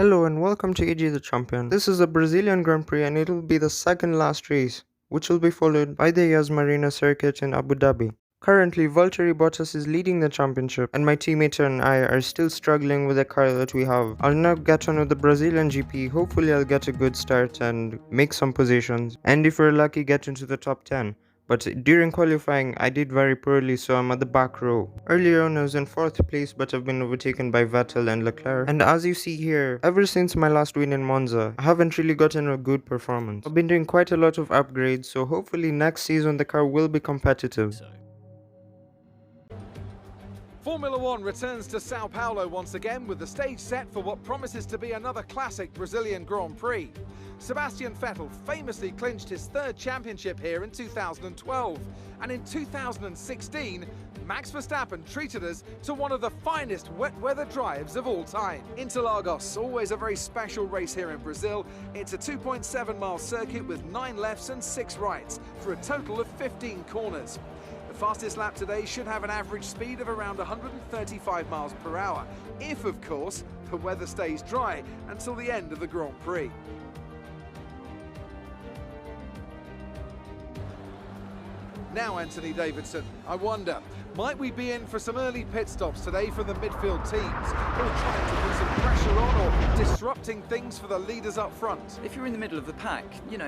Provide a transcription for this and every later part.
Hello and welcome to AG the Champion. This is a Brazilian Grand Prix and it will be the second last race, which will be followed by the Yas Marina circuit in Abu Dhabi. Currently, Valtteri Bottas is leading the championship and my teammate and I are still struggling with the car that we have. I'll now get on with the Brazilian GP, hopefully I'll get a good start and make some positions, and if we're lucky get into the top 10. But during qualifying, I did very poorly, so I'm at the back row. Earlier on, I was in 4th place, but I've been overtaken by Vettel and Leclerc. And as you see here, ever since my last win in Monza, I haven't really gotten a good performance. I've been doing quite a lot of upgrades, so hopefully next season the car will be competitive. Formula One returns to Sao Paulo once again with the stage set for what promises to be another classic Brazilian Grand Prix. Sebastian Vettel famously clinched his third championship here in 2012, and in 2016, Max Verstappen treated us to one of the finest wet weather drives of all time. Interlagos, always a very special race here in Brazil. It's a 2.7-mile circuit with 9 lefts and 6 rights for a total of 15 corners. The fastest lap today should have an average speed of around 135 miles per hour, if of course the weather stays dry until the end of the Grand Prix. Now, Anthony Davidson, I wonder, might we be in for some early pit stops today from the midfield teams, all trying to put some pressure on or disrupting things for the leaders up front? If you're in the middle of the pack, you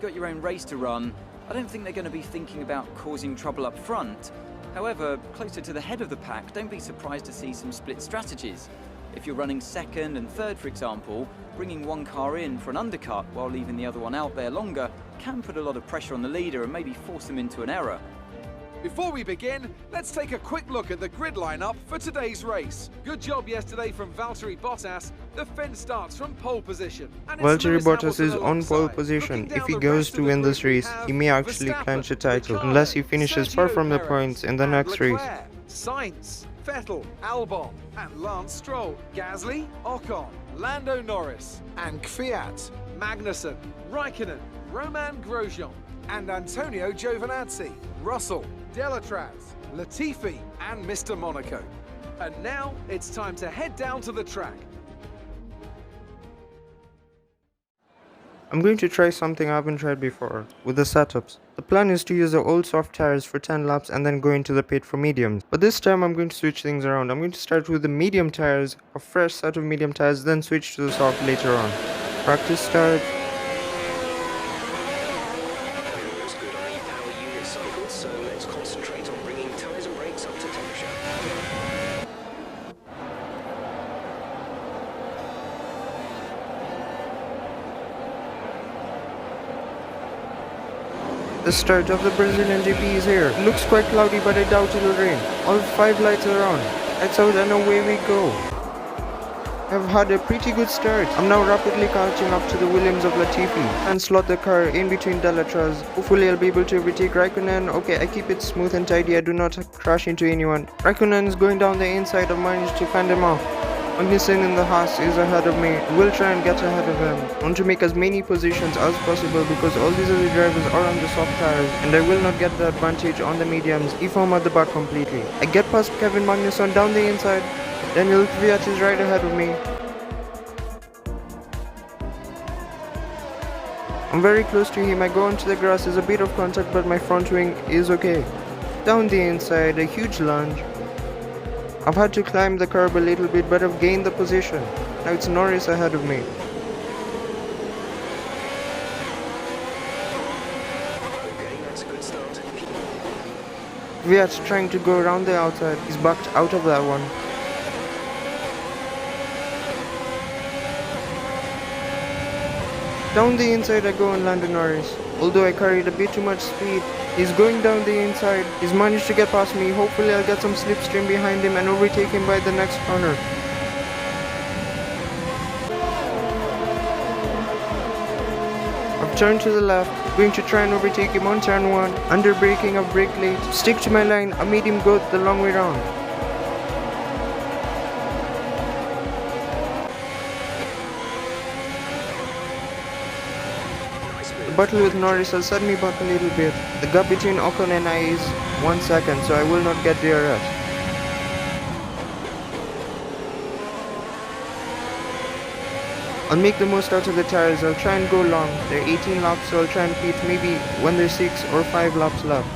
got your own race to run. I don't think they're going to be thinking about causing trouble up front. However, closer to the head of the pack, don't be surprised to see some split strategies. If you're running second and third, for example, bringing one car in for an undercut while leaving the other one out there longer can put a lot of pressure on the leader and maybe force them into an error. Before we begin, let's take a quick look at the grid lineup for today's race. Good job yesterday from Valtteri Bottas. The fence starts from pole position. Valtteri Bottas is on pole position. If he goes to win this race, he may actually clinch a title, unless he finishes far from the points in the next race. Sainz, Vettel, Albon, and Lance Stroll, Gasly, Ocon, Lando Norris, and Kvyat, Magnussen, Raikkonen, Roman Grosjean, and Antonio Giovinazzi, Russell, Delatraz, Latifi, and Mr. Monaco. And now it's time to head down to the track. I'm going to try something I haven't tried before, with the setups. The plan is to use the old soft tires for 10 laps and then go into the pit for mediums. But this time I'm going to switch things around. I'm going to start with the medium tires, a fresh set of medium tires, then switch to the soft later on. Practice start. So let's concentrate on bringing tyres and brakes up to temperature. The start of the Brazilian GP is here. It looks quite cloudy, but I doubt it'll rain. All 5 lights are on. Lights out and away we go. I've had a pretty good start. I'm now rapidly catching up to the Williams of Latifi and slot the car in between Delatraz. Hopefully I'll be able to overtake Raikkonen. Okay, I keep it smooth and tidy. I do not crash into anyone. Raikkonen is going down the inside. I've managed to fend him off. Magnussen in the Haas is ahead of me. We'll try and get ahead of him. I want to make as many positions as possible because all these other drivers are on the soft tires and I will not get the advantage on the mediums if I'm at the back completely. I get past Kevin Magnussen down the inside. Daniel Kvyat is right ahead of me. I'm very close to him. I go onto the grass. There's a bit of contact, but my front wing is okay. Down the inside, a huge lunge. I've had to climb the curb a little bit, but I've gained the position. Now it's Norris ahead of me. Okay, that's a good start. Kvyat's trying to go around the outside. He's backed out of that one. Down the inside I go and land on Norris. Although I carried a bit too much speed, he's going down the inside. He's managed to get past me. Hopefully I'll get some slipstream behind him and overtake him by the next corner. I've turned to the left, going to try and overtake him on turn 1. Under braking, I've brake late. Stick to my line, I made him go the long way round. The battle with Norris has set me back a little bit. The gap between Ocon and I is 1 second, so I will not get there yet. I'll make the most out of the tires. I'll try and go long. They're 18 laps, so I'll try and pit maybe when there's 6 or 5 laps left.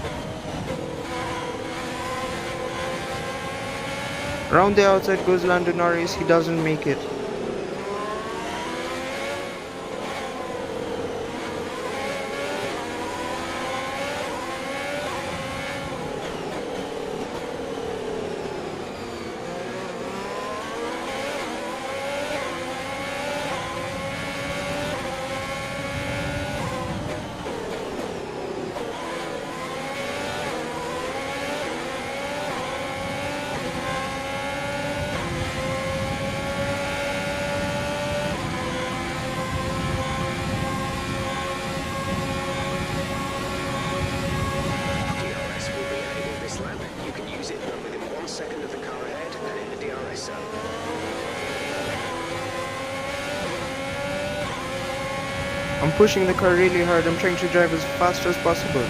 Around the outside goes Lando Norris. He doesn't make it. DRS will be enabled this lap. You can use it when within 1 second of the car ahead and in the DRS zone. I'm pushing the car really hard. I'm trying to drive as fast as possible.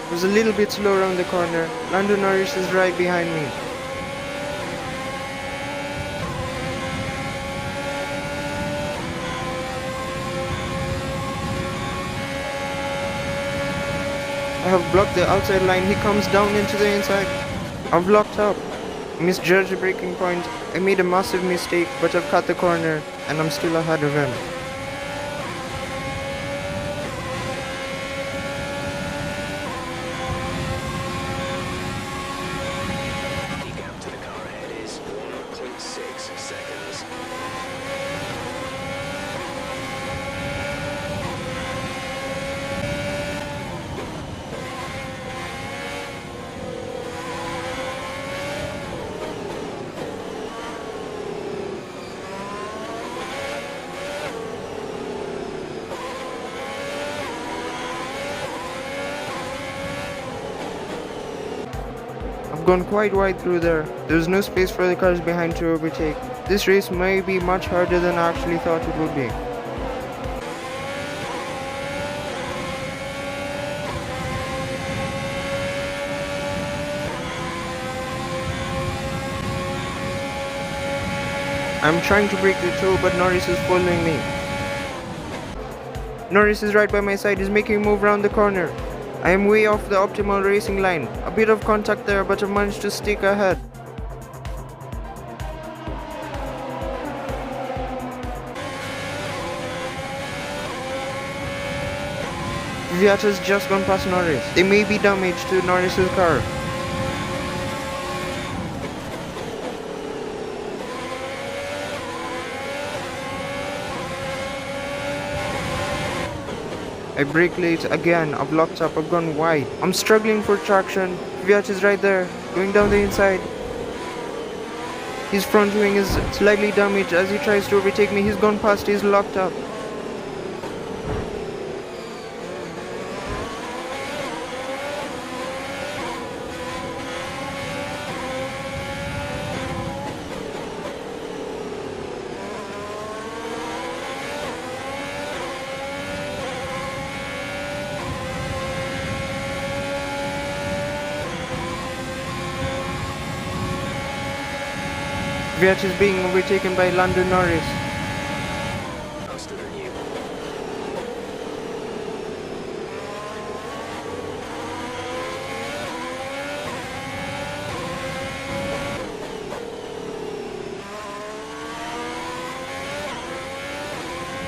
I was a little bit slow around the corner. Lando Norris is right behind me. I have blocked the outside line. He comes down into the inside. I've locked up. I misjudged the braking point. I made a massive mistake, but I've cut the corner and I'm still ahead of him. The gap to the car ahead is 1.6 seconds. I've gone quite wide through there. There's no space for the cars behind to overtake. This race may be much harder than I actually thought it would be. I'm trying to break the toe, but Norris is following me. Norris is right by my side. He's making a move around the corner. I am way off the optimal racing line. A bit of contact there, but I've managed to stick ahead. Fiat has just gone past Norris. There may be damage to Norris's car. I brake late again. I've locked up. I've gone wide. I'm struggling for traction. Fiat is right there, going down the inside. His front wing is slightly damaged as he tries to overtake me. He's gone past. He's locked up. Fiat is being overtaken by Lando Norris. Faster than you.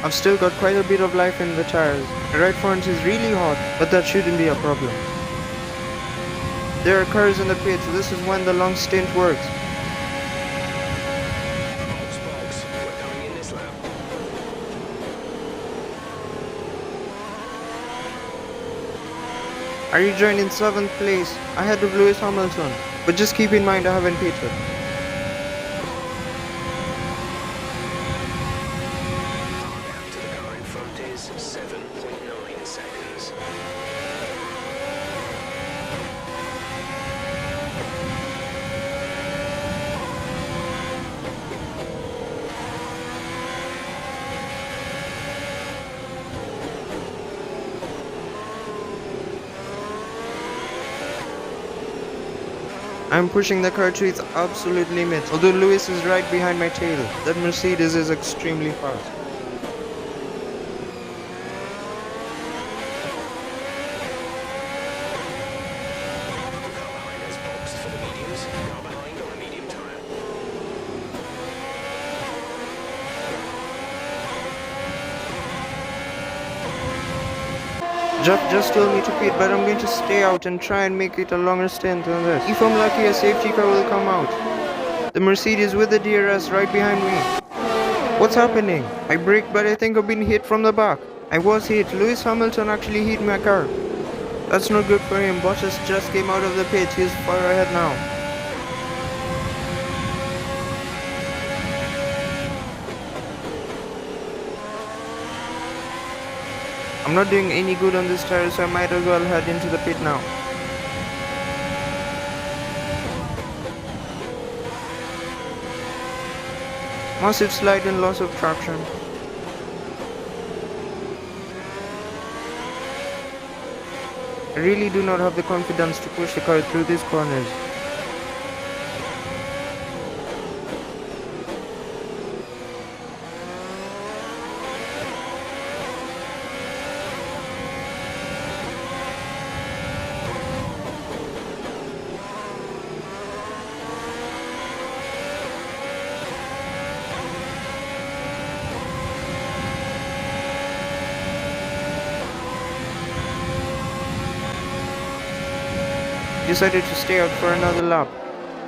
I've still got quite a bit of life in the tires. The right front is really hot, but that shouldn't be a problem. There are cars in the pit, so this is when the long stint works. Box, we're coming in this lap. I rejoined in 7th place, ahead of Lewis Hamilton. But just keep in mind I haven't pitted. Our gap to the car in front is 7.9 seconds. I'm pushing the car to its absolute limit, although Lewis is right behind my tail. That Mercedes is extremely fast. Jeff just told me to pit, but I'm going to stay out and try and make it a longer stint than this. If I'm lucky, a safety car will come out. The Mercedes with the DRS right behind me. What's happening? I braked, but I think I've been hit from the back. I was hit. Lewis Hamilton actually hit my car. That's not good for him. Bottas just came out of the pit. He's far ahead now. I'm not doing any good on this tire, so I might as well head into the pit now. Massive slide and loss of traction. I really do not have the confidence to push the car through these corners. Decided to stay out for another lap.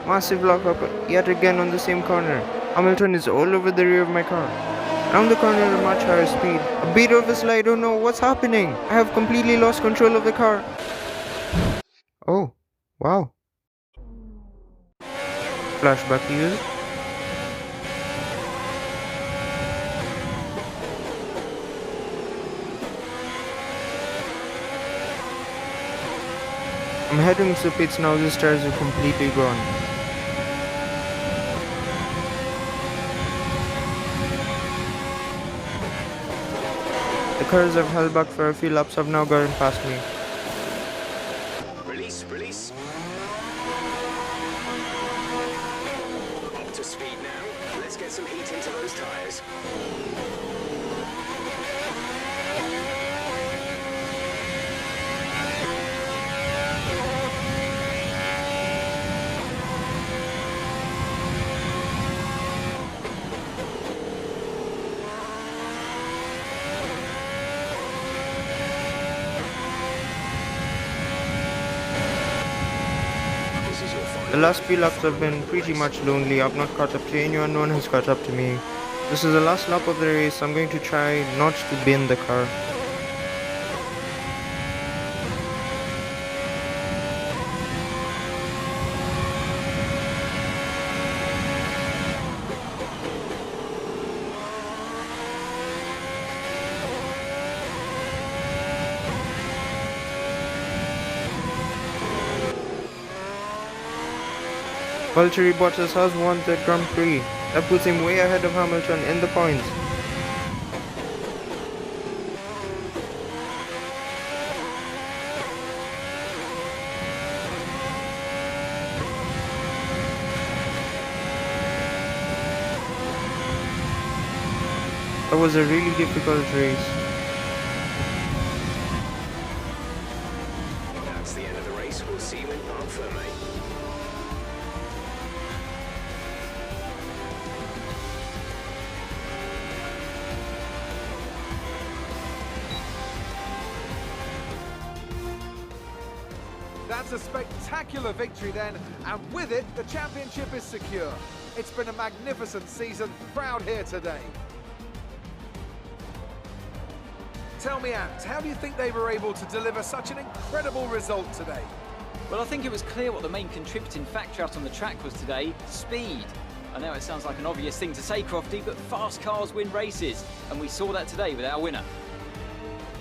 Massive lockup yet again on the same corner. Hamilton is all over the rear of my car. Round the corner at a much higher speed. A bit of a slide, oh no, what's happening? I have completely lost control of the car. Oh, wow. Flashback used. I'm heading to pits now, the stars are completely gone. The cars I've held back for a few laps have now gotten past me. Release. Up to speed now. Let's get some heat into those tyres. The last few laps have been pretty much lonely. I've not caught up to anyone, no one has caught up to me. This is the last lap of the race. I'm going to try not to bin the car. Valtteri Bottas has won the Grand Prix. That puts him way ahead of Hamilton in the points. That was a really difficult race. That's the end of the race. We'll see you in Parc Fermé. That's a spectacular victory then, and with it, the championship is secure. It's been a magnificent season, proud here today. Tell me, Ant, how do you think they were able to deliver such an incredible result today? Well, I think it was clear what the main contributing factor out on the track was today: speed. I know it sounds like an obvious thing to say, Crofty, but fast cars win races, and we saw that today with our winner.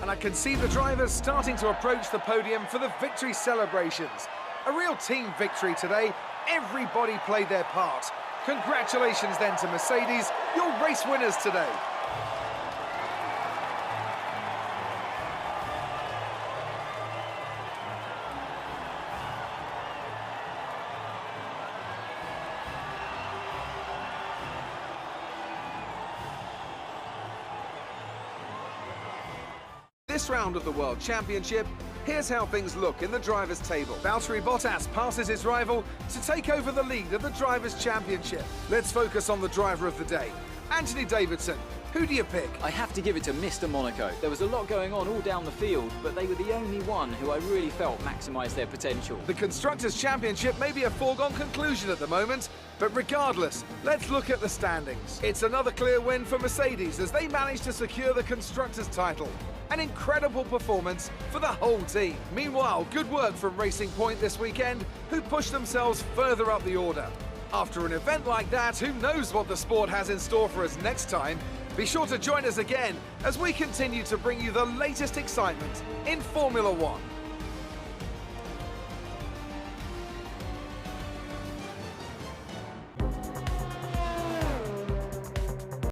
And I can see the drivers starting to approach the podium for the victory celebrations. A real team victory today. Everybody played their part. Congratulations then to Mercedes, your race winners today. this round of the World Championship, here's how things look in the Drivers' Table. Valtteri Bottas passes his rival to take over the lead of the Drivers' Championship. Let's focus on the driver of the day. Anthony Davidson, who do you pick? I have to give it to Mr. Monaco. There was a lot going on all down the field, but they were the only one who I really felt maximised their potential. The Constructors' Championship may be a foregone conclusion at the moment, but regardless, let's look at the standings. It's another clear win for Mercedes as they managed to secure the Constructors' title. An incredible performance for the whole team. Meanwhile, good work from Racing Point this weekend, who pushed themselves further up the order. After an event like that, who knows what the sport has in store for us next time? Be sure to join us again as we continue to bring you the latest excitement in Formula One.